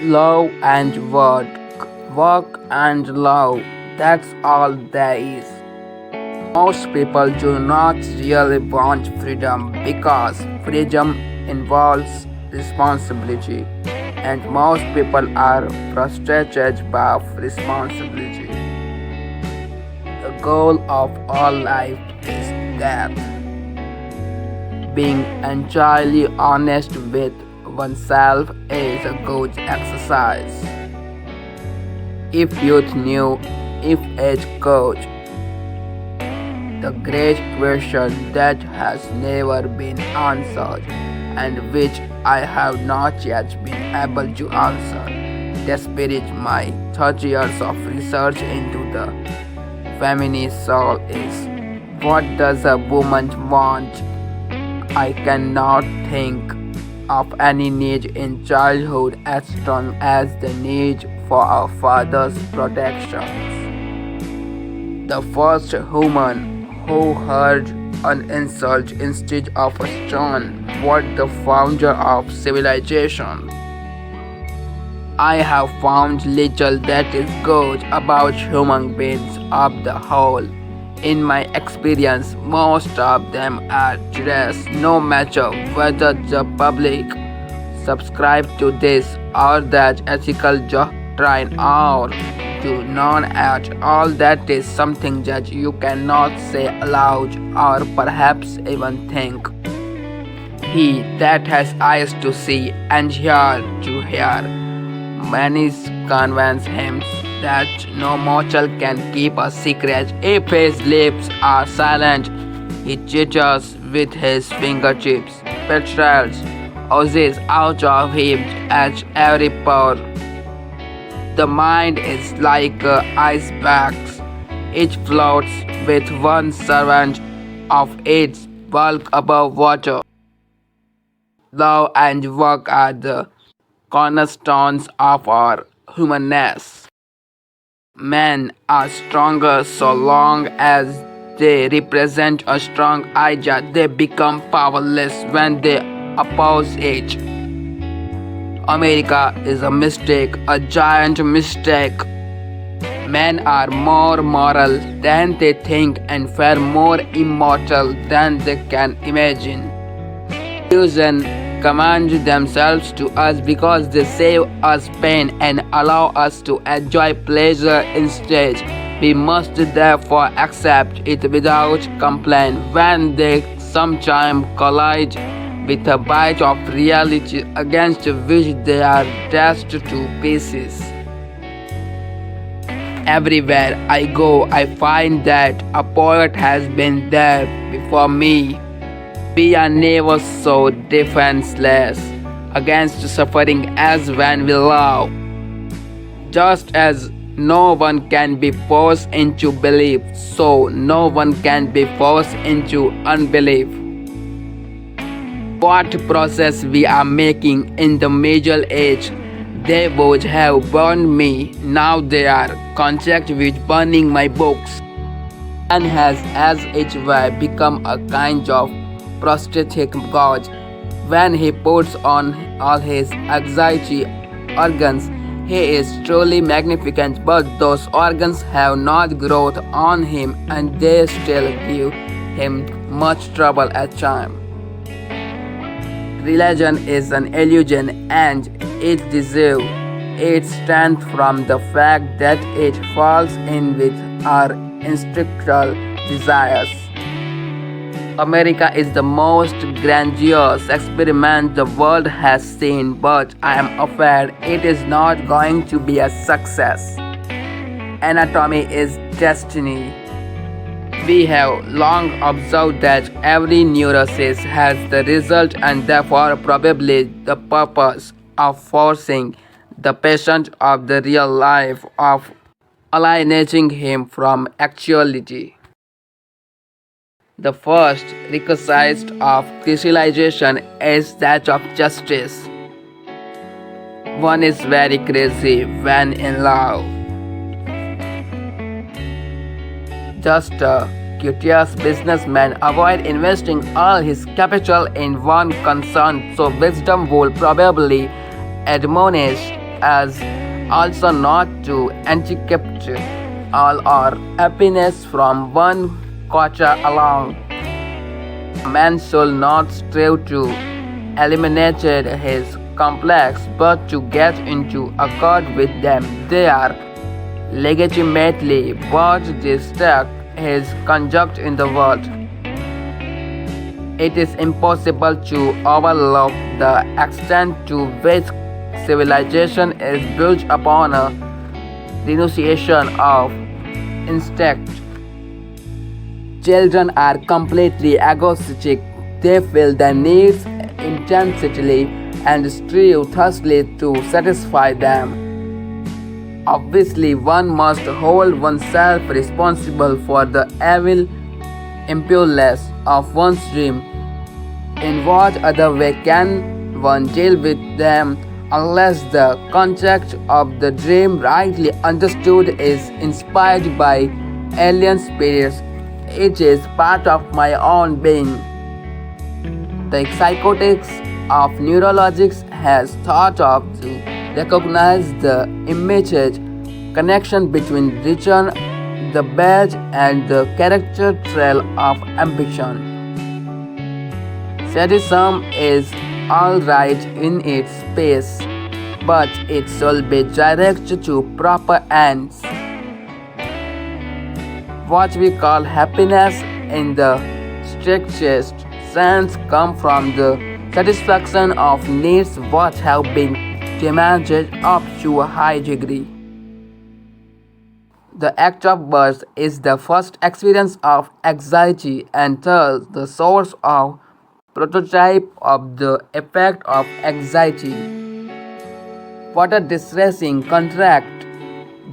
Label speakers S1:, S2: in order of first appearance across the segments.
S1: Love and work, work and love, that's all there is. Most people do not really want freedom because freedom involves responsibility, and most people are frustrated by responsibility. The goal of all life is death. Being entirely honest with oneself is a good exercise. If youth knew, if age could, the great question that has never been answered and which I have not yet been able to answer, despite my 30 years of research into the feminist soul, is what does a woman want? I cannot think of any need in childhood as strong as the need for a father's protection. The first human who heard an insult instead of a stone was the founder of civilization. I have found little that is good about human beings of the whole. In my experience, most of them are dressed, no matter whether the public subscribe to this or that ethical doctrine or do not at all. That is something that you cannot say aloud or perhaps even think. He that has eyes to see and ears to hear, many convince him that no mortal can keep a secret if his lips are silent. He teaches with his fingertips, petrels oozes out of him at every pore. The mind is like an iceberg. It floats with one servant of its bulk above water. Love and work are the cornerstones of our humanness. Men are stronger so long as they represent a strong idea. They become powerless when they oppose it. America is a mistake, a giant mistake. Men are more moral than they think and far more immortal than they can imagine. Illusion command themselves to us because they save us pain and allow us to enjoy pleasure instead. We must therefore accept it without complaint when they sometimes collide with a bite of reality against which they are dashed to pieces. Everywhere I go, I find that a poet has been there before me. We are never so defenseless against suffering as when we love. Just as no one can be forced into belief, so no one can be forced into unbelief. What process we are making in the middle age? They would have burned me, now they are content with burning my books. And has as it were become a kind of prosthetic god. When he puts on all his anxiety organs, he is truly magnificent, but those organs have not growth on him and they still give him much trouble at times. Religion is an illusion and it deserves its strength from the fact that it falls in with our instinctual desires. America is the most grandiose experiment the world has seen, but I am afraid it is not going to be a success. Anatomy is destiny. We have long observed that every neurosis has the result and therefore probably the purpose of forcing the patient of the real life, of alienating him from actuality. The first requisite of crystallization is that of justice. One is very crazy when in love. Just a curious businessman avoid investing all his capital in one concern, so wisdom will probably admonish as also not to anticipate all our happiness from one quarter alone. Man should not strive to eliminate his complex, but to get into accord with them. They are legitimately what distract his conduct in the world. It is impossible to overlook the extent to which civilization is built upon a renunciation of instinct. Children are completely egoistic. They feel their needs intensely and strive thirstily to satisfy them. Obviously, one must hold oneself responsible for the evil impulse of one's dream. In what other way can one deal with them unless the concept of the dream, rightly understood, is inspired by alien spirits? It is part of my own being. The psychotics of neurologists has thought of to recognize the immediate connection between return, the badge, and the character trail of ambition. Sadism is alright in its space, but it should be directed to proper ends. What we call happiness in the strictest sense comes from the satisfaction of needs what have been demanded up to a high degree. The act of birth is the first experience of anxiety and thus the source of prototype of the effect of anxiety. What a distressing contrast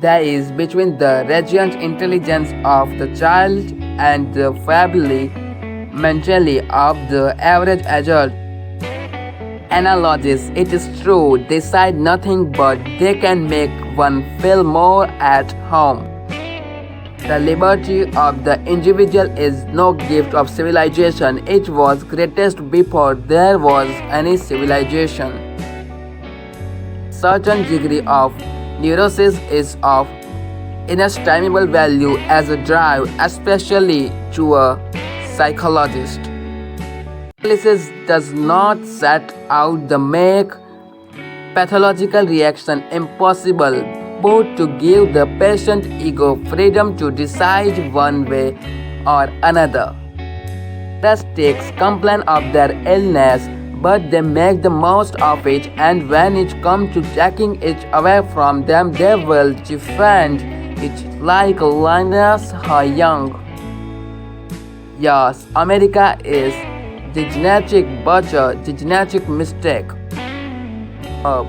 S1: there is between the radiant intelligence of the child and the feebly mentally of the average adult. Analogies, it is true, decide nothing, but they can make one feel more at home. The liberty of the individual is no gift of civilization. It was greatest before there was any civilization. Certain degree of neurosis is of inestimable value as a drive, especially to a psychologist. Analysis does not set out to make pathological reaction impossible, but to give the patient ego freedom to decide one way or another. Plastics complain of their illness, but they make the most of it, and when it comes to taking it away from them, they will defend it like Linus Young. Yes, America is the genetic butcher, the genetic mistake. A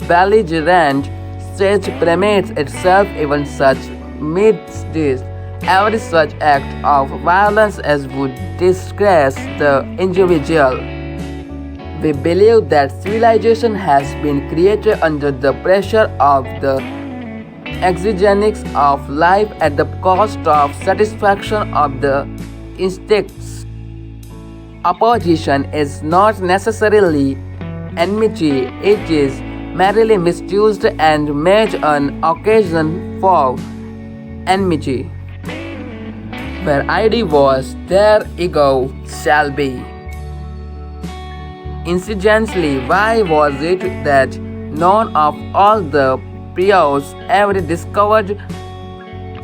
S1: belligerent stage permits itself even such misdeeds. Every such act of violence as would disgrace the individual. We believe that civilization has been created under the pressure of the exigencies of life at the cost of satisfaction of the instincts. Opposition is not necessarily enmity, it is merely misused and made an occasion for enmity. Where ID was, there ego shall be. Incidentally, why was it that none of all the priors ever discovered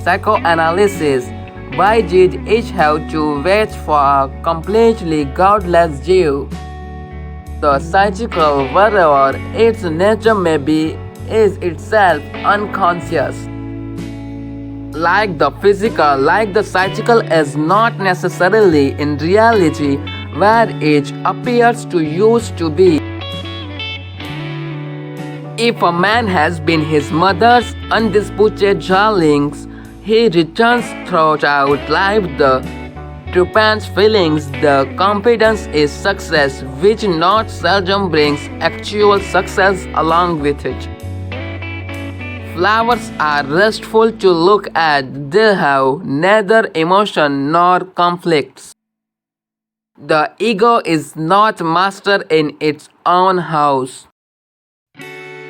S1: psychoanalysis? Why did each have to wait for a completely godless Jew? The psychical, whatever its nature may be, is itself unconscious. Like the physical, like the psychical is not necessarily in reality where it appears to used to be. If a man has been his mother's undisputed darlings, he returns throughout life the trepidant feelings, the confidence is success, which not seldom brings actual success along with it. Flowers are restful to look at, they have neither emotion nor conflicts. The ego is not master in its own house.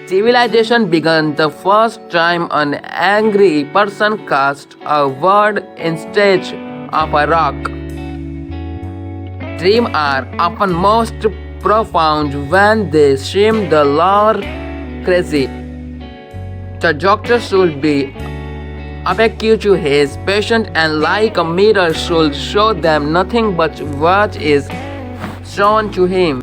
S1: Civilization began the first time an angry person cast a word instead of a rock. Dreams are often most profound when they seem the Lord crazy. The doctor should be obtuse to his patient and like a mirror should show them nothing but what is shown to him.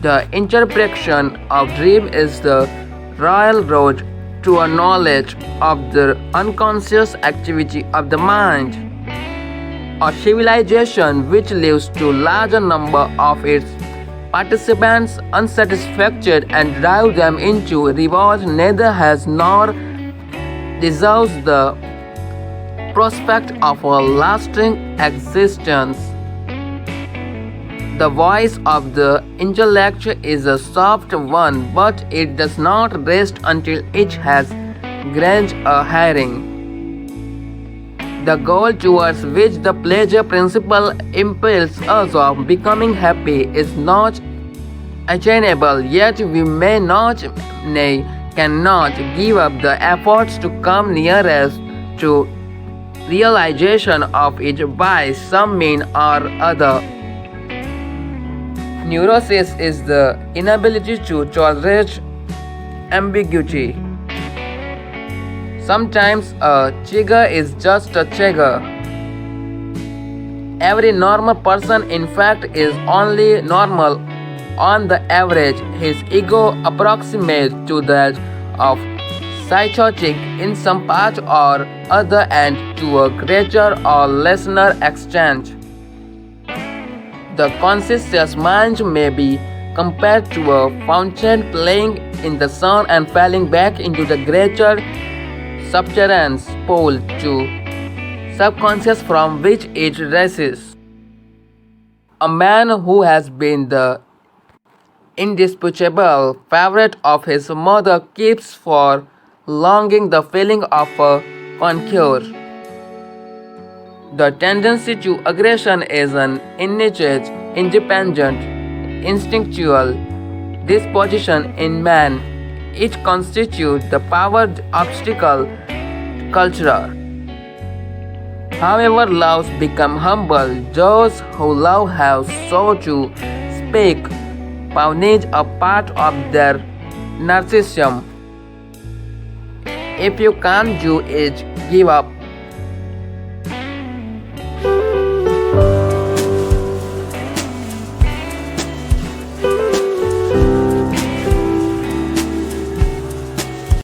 S1: The interpretation of dream is the royal road to a knowledge of the unconscious activity of the mind. A civilization which leaves to larger number of its participants unsatisfactory and drive them into revolt neither has nor deserves the prospect of a lasting existence. The voice of the intellect is a soft one, but it does not rest until it has gained a hearing. The goal towards which the pleasure principle impels us of becoming happy is not attainable, yet we may not, nay, cannot give up the efforts to come nearest to realization of it by some means or other. Neurosis is the inability to tolerate ambiguity. Sometimes a chigger is just a chigger. Every normal person, in fact, is only normal on the average. His ego approximates to that of psychotic in some part or other and to a greater or lesser extent. The conscious mind may be compared to a fountain playing in the sun and falling back into the greater subterranean pool to subconscious from which it rises. A man who has been the indisputable favorite of his mother keeps for longing the feeling of a conqueror. The tendency to aggression is an innate, independent, instinctual disposition in man. It constitutes the powered obstacle to culture. However, loves become humble. Those who love have so to speak pawnage a part of their narcissism. If you can't do it, give up.